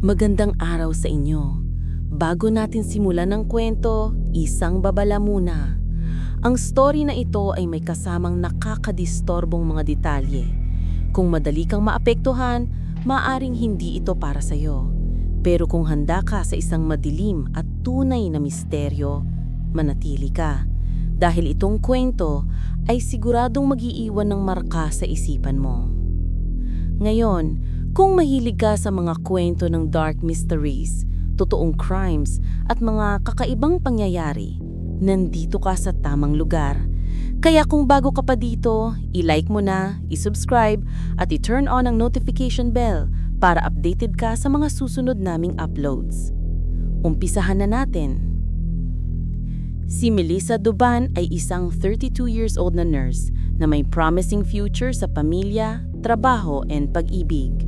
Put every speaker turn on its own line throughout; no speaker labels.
Magandang araw sa inyo. Bago natin simulan ng kwento, isang babala muna. Ang story na ito ay may kasamang nakakadistorbong mga detalye. Kung madali kang maapektuhan, maaring hindi ito para sa'yo. Pero kung handa ka sa isang madilim at tunay na misteryo, manatili ka. Dahil itong kwento ay siguradong mag-iiwan ng marka sa isipan mo. Ngayon, kung mahilig ka sa mga kwento ng dark mysteries, totoong crimes at mga kakaibang pangyayari, nandito ka sa tamang lugar. Kaya kung bago ka pa dito, i-like mo na, i-subscribe at i-turn on ang notification bell para updated ka sa mga susunod naming uploads. Umpisahan na natin. Si Melissa Duban ay isang 32 years old na nurse na may promising future sa pamilya, trabaho, and pag-ibig.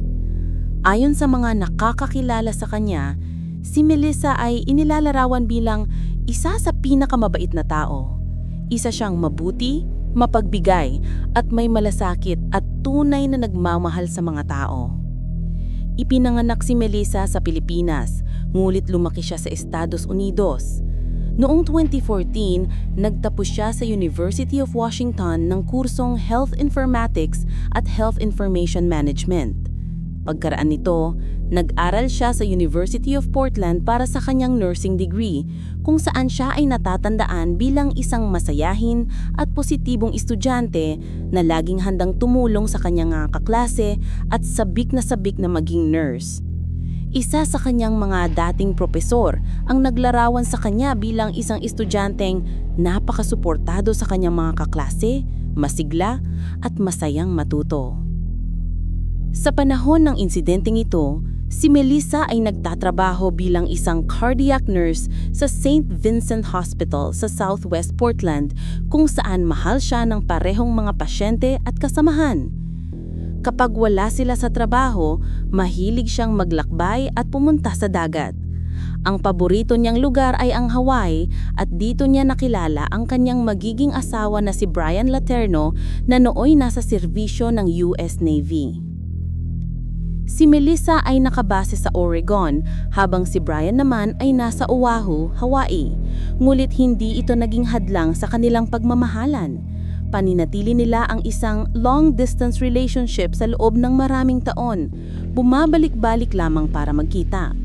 Ayon sa mga nakakakilala sa kanya, si Melissa ay inilalarawan bilang isa sa pinakamabait na tao. Isa siyang mabuti, mapagbigay, at may malasakit at tunay na nagmamahal sa mga tao. Ipinanganak si Melissa sa Pilipinas, ngulit lumaki siya sa Estados Unidos. Noong 2014, nagtapos siya sa University of Washington ng kursong Health Informatics at Health Information Management. Pagkaraan nito, nag-aral siya sa University of Portland para sa kanyang nursing degree, kung saan siya ay natatandaan bilang isang masayahin at positibong estudyante na laging handang tumulong sa kanyang kaklase at sabik na maging nurse. Isa sa kanyang mga dating propesor ang naglarawan sa kanya bilang isang estudyanteng napakasuportado sa kanyang mga kaklase, masigla at masayang matuto. Sa panahon ng insidenteng ito, si Melissa ay nagtatrabaho bilang isang cardiac nurse sa St. Vincent Hospital sa Southwest Portland, kung saan mahal siya ng parehong mga pasyente at kasamahan. Kapag wala sila sa trabaho, mahilig siyang maglakbay at pumunta sa dagat. Ang paborito niyang lugar ay ang Hawaii at dito niya nakilala ang kanyang magiging asawa na si Brian Laterno na nooy nasa serbisyo ng US Navy. Si Melissa ay nakabase sa Oregon, habang si Brian naman ay nasa Oahu, Hawaii. Ngulit hindi ito naging hadlang sa kanilang pagmamahalan. Paninatili nila ang isang long-distance relationship sa loob ng maraming taon, bumabalik-balik lamang para magkita.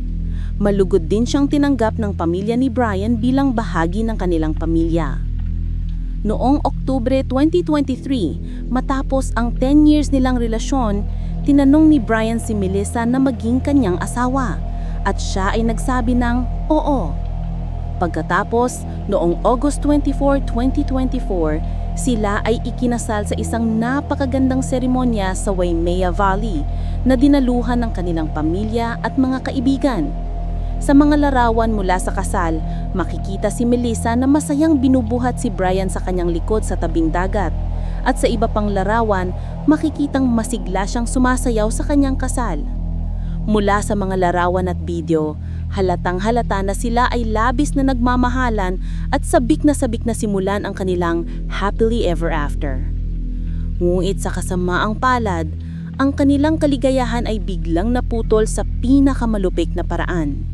Malugod din siyang tinanggap ng pamilya ni Brian bilang bahagi ng kanilang pamilya. Noong Oktubre 2023, matapos ang 10 years nilang relasyon, tinanong ni Brian si Melissa na maging kanyang asawa at siya ay nagsabi ng oo. Pagkatapos, noong August 24, 2024, sila ay ikinasal sa isang napakagandang seremonya sa Waimea Valley na dinaluhan ng kanilang pamilya at mga kaibigan. Sa mga larawan mula sa kasal, makikita si Melissa na masayang binubuhat si Brian sa kanyang likod sa tabing dagat. At sa iba pang larawan, makikitang masigla siyang sumasayaw sa kanyang kasal. Mula sa mga larawan at video, halatang-halata na sila ay labis na nagmamahalan at sabik na simulan ang kanilang happily ever after. Ngunit sa kasamaang palad, ang kanilang kaligayahan ay biglang naputol sa pinakamalupit na paraan.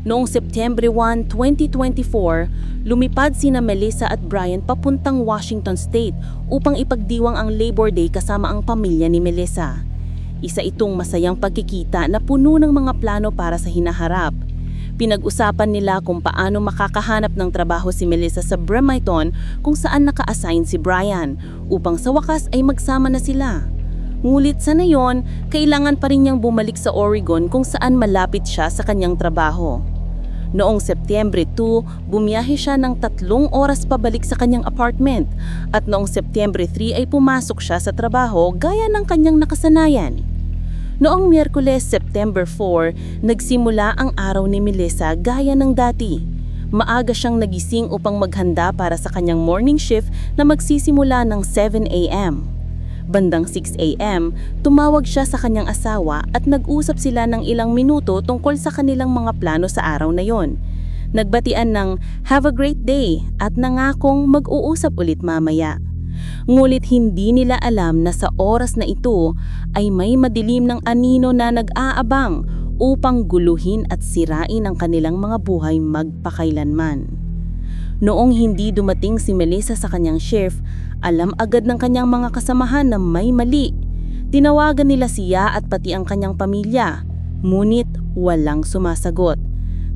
Noong September 1, 2024, lumipad sina Melissa at Brian papuntang Washington State upang ipagdiwang ang Labor Day kasama ang pamilya ni Melissa. Isa itong masayang pagkikita na puno ng mga plano para sa hinaharap. Pinag-usapan nila kung paano makakahanap ng trabaho si Melissa sa Bremerton kung saan naka-assign si Brian, upang sa wakas ay magsama na sila. Ngulit sa nayon, kailangan pa rin niyang bumalik sa Oregon kung saan malapit siya sa kanyang trabaho. Noong Setyembre 2, bumiyahe siya ng 3 oras pabalik sa kanyang apartment at noong Setyembre 3 ay pumasok siya sa trabaho gaya ng kanyang nakasanayan. Noong Miyerkules, September 4, nagsimula ang araw ni Melissa gaya ng dati. Maaga siyang nagising upang maghanda para sa kanyang morning shift na magsisimula ng 7 a.m. Bandang 6 a.m., tumawag siya sa kanyang asawa at nag-usap sila ng ilang minuto tungkol sa kanilang mga plano sa araw na yon. Nagbatian ng "Have a great day" at nangakong mag-uusap ulit mamaya. Ngulit hindi nila alam na sa oras na ito ay may madilim ng anino na nag-aabang upang guluhin at sirain ang kanilang mga buhay magpakailanman. Noong hindi dumating si Melissa sa kanyang shift, alam agad ng kanyang mga kasamahan na may mali. Tinawagan nila siya at pati ang kanyang pamilya, ngunit walang sumasagot.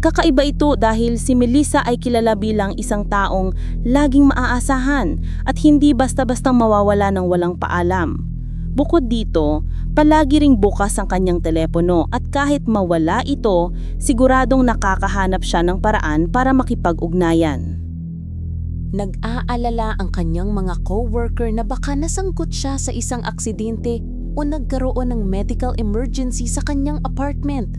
Kakaiba ito dahil si Melissa ay kilala bilang isang taong laging maaasahan at hindi basta-bastang mawawala ng walang paalam. Bukod dito, palagi ring bukas ang kanyang telepono at kahit mawala ito, siguradong nakakahanap siya ng paraan para makipag-ugnayan. Nag-aalala ang kanyang mga co-worker na baka nasangkot siya sa isang aksidente o nagkaroon ng medical emergency sa kanyang apartment.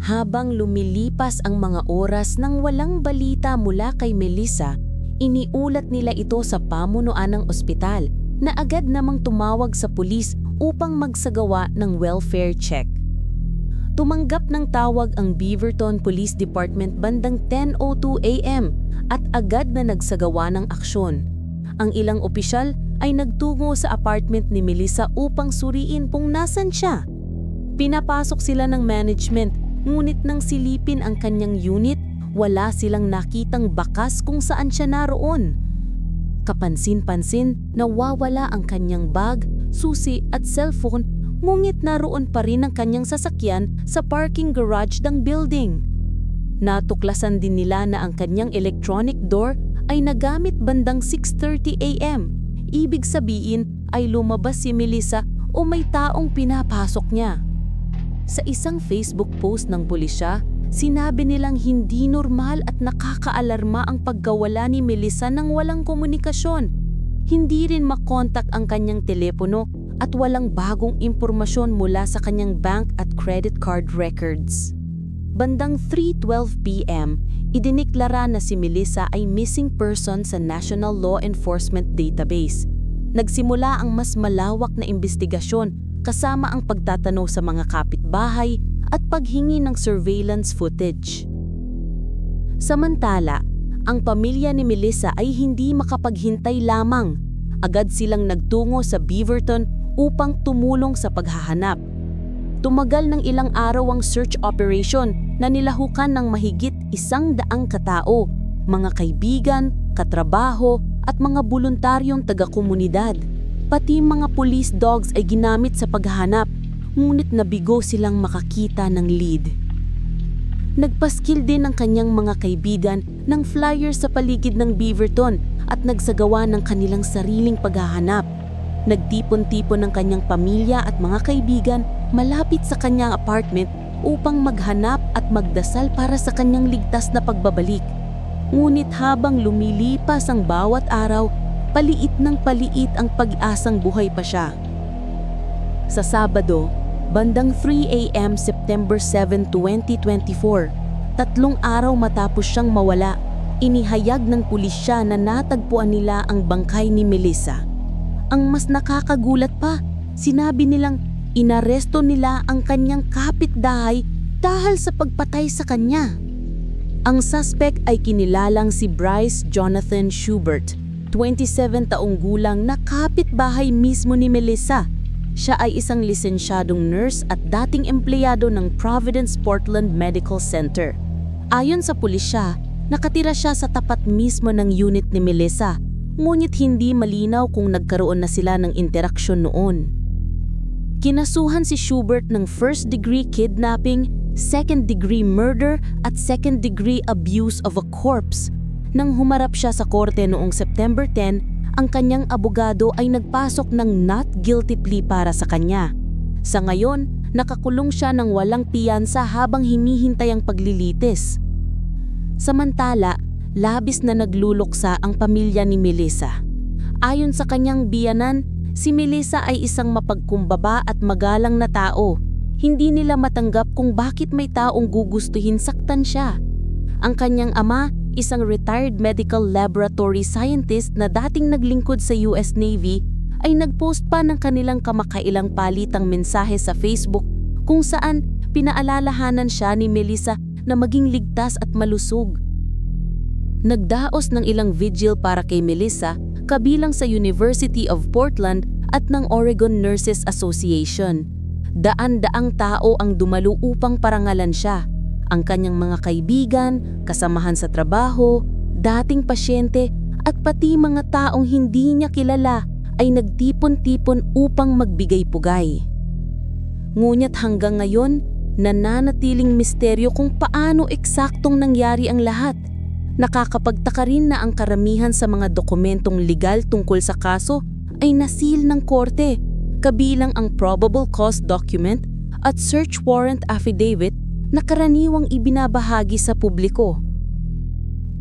Habang lumilipas ang mga oras nang walang balita mula kay Melissa, iniulat nila ito sa pamunuan ng ospital na agad namang tumawag sa pulis upang magsagawa ng welfare check. Tumanggap ng tawag ang Beaverton Police Department bandang 10:02 AM at agad na nagsagawa ng aksyon. Ang ilang opisyal ay nagtungo sa apartment ni Melissa upang suriin kung nasan siya. Pinapasok sila ng management, ngunit nang silipin ang kanyang unit, wala silang nakitang bakas kung saan siya naroon. Kapansin-pansin, nawawala ang kanyang bag, susi at cellphone, ngunit naroon pa rin ang kanyang sasakyan sa parking garage ng building. Natuklasan din nila na ang kanyang electronic door ay nagamit bandang 6:30 AM. Ibig sabihin ay lumabas si Melissa o may taong pinapasok niya. Sa isang Facebook post ng pulisya, sinabi nilang hindi normal at nakakaalarma ang pagkawala ni Melissa nang walang komunikasyon. Hindi rin makontak ang kanyang telepono at walang bagong impormasyon mula sa kanyang bank at credit card records. Bandang 3:12 PM, idiniklara na si Melissa ay missing person sa National Law Enforcement Database. Nagsimula ang mas malawak na investigasyon kasama ang pagtatanong sa mga kapitbahay at paghingi ng surveillance footage. Samantala, ang pamilya ni Melissa ay hindi makapaghintay lamang. Agad silang nagtungo sa Beaverton upang tumulong sa paghahanap. Tumagal ng ilang araw ang search operation na nilahukan ng mahigit 100 katao, mga kaibigan, katrabaho at mga voluntaryong taga-komunidad. Pati mga police dogs ay ginamit sa paghahanap, ngunit nabigo silang makakita ng lead. Nagpaskil din ang kanyang mga kaibigan ng flyer sa paligid ng Beaverton at nagsagawa ng kanilang sariling paghahanap. Nagtipon-tipon ng kanyang pamilya at mga kaibigan malapit sa kanyang apartment upang maghanap at magdasal para sa kanyang ligtas na pagbabalik. Ngunit habang lumilipas ang bawat araw, paliit ng paliit ang pag-asang buhay pa siya. Sa Sabado, bandang 3 AM September 7, 2024, 3 araw matapos siyang mawala, inihayag ng pulisya na natagpuan nila ang bangkay ni Melissa. Ang mas nakakagulat pa, sinabi nilang inaresto nila ang kanyang kapitbahay dahil sa pagpatay sa kanya. Ang suspect ay kinilalang si Bryce Jonathan Schubert, 27 taong gulang na kapitbahay mismo ni Melissa. Siya ay isang lisensyadong nurse at dating empleyado ng Providence Portland Medical Center. Ayon sa pulisya, nakatira siya sa tapat mismo ng unit ni Melissa, ngunit hindi malinaw kung nagkaroon na sila ng interaksyon noon. Kinasuhan si Schubert ng first-degree kidnapping, second-degree murder at second-degree abuse of a corpse. Nang humarap siya sa korte noong September 10, ang kanyang abogado ay nagpasok ng not guilty plea para sa kanya. Sa ngayon, nakakulong siya ng walang piyansa habang hinihintay ang paglilitis. Samantala, labis na nagluluksa ang pamilya ni Melissa. Ayon sa kanyang biyanan, si Melissa ay isang mapagkumbaba at magalang na tao. Hindi nila matanggap kung bakit may taong gugustuhin saktan siya. Ang kanyang ama, isang retired medical laboratory scientist na dating naglingkod sa US Navy, ay nagpost pa ng kanilang kamakailang palitang mensahe sa Facebook kung saan pinaalalahanan siya ni Melissa na maging ligtas at malusog. Nagdaos ng ilang vigil para kay Melissa, kabilang sa University of Portland at ng Oregon Nurses Association. Daan-daang tao ang dumalo upang parangalan siya. Ang kanyang mga kaibigan, kasamahan sa trabaho, dating pasyente at pati mga taong hindi niya kilala ay nagtipon-tipon upang magbigay pugay. Ngunit hanggang ngayon, nananatiling misteryo kung paano eksaktong nangyari ang lahat. Nakakapagtaka rin na ang karamihan sa mga dokumentong legal tungkol sa kaso ay nasil ng korte, kabilang ang probable cause document at search warrant affidavit na karaniwang ibinabahagi sa publiko.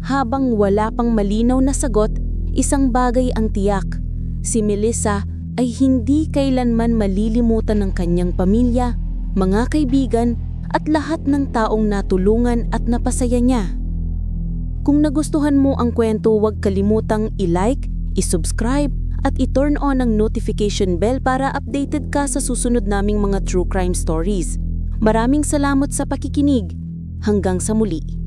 Habang wala pang malinaw na sagot, isang bagay ang tiyak. Si Melissa ay hindi kailanman malilimutan ng kanyang pamilya, mga kaibigan at lahat ng taong natulungan at napasaya niya. Kung nagustuhan mo ang kwento, huwag kalimutang i-like, i-subscribe at i-turn on ang notification bell para updated ka sa susunod naming mga true crime stories. Maraming salamat sa pakikinig. Hanggang sa muli.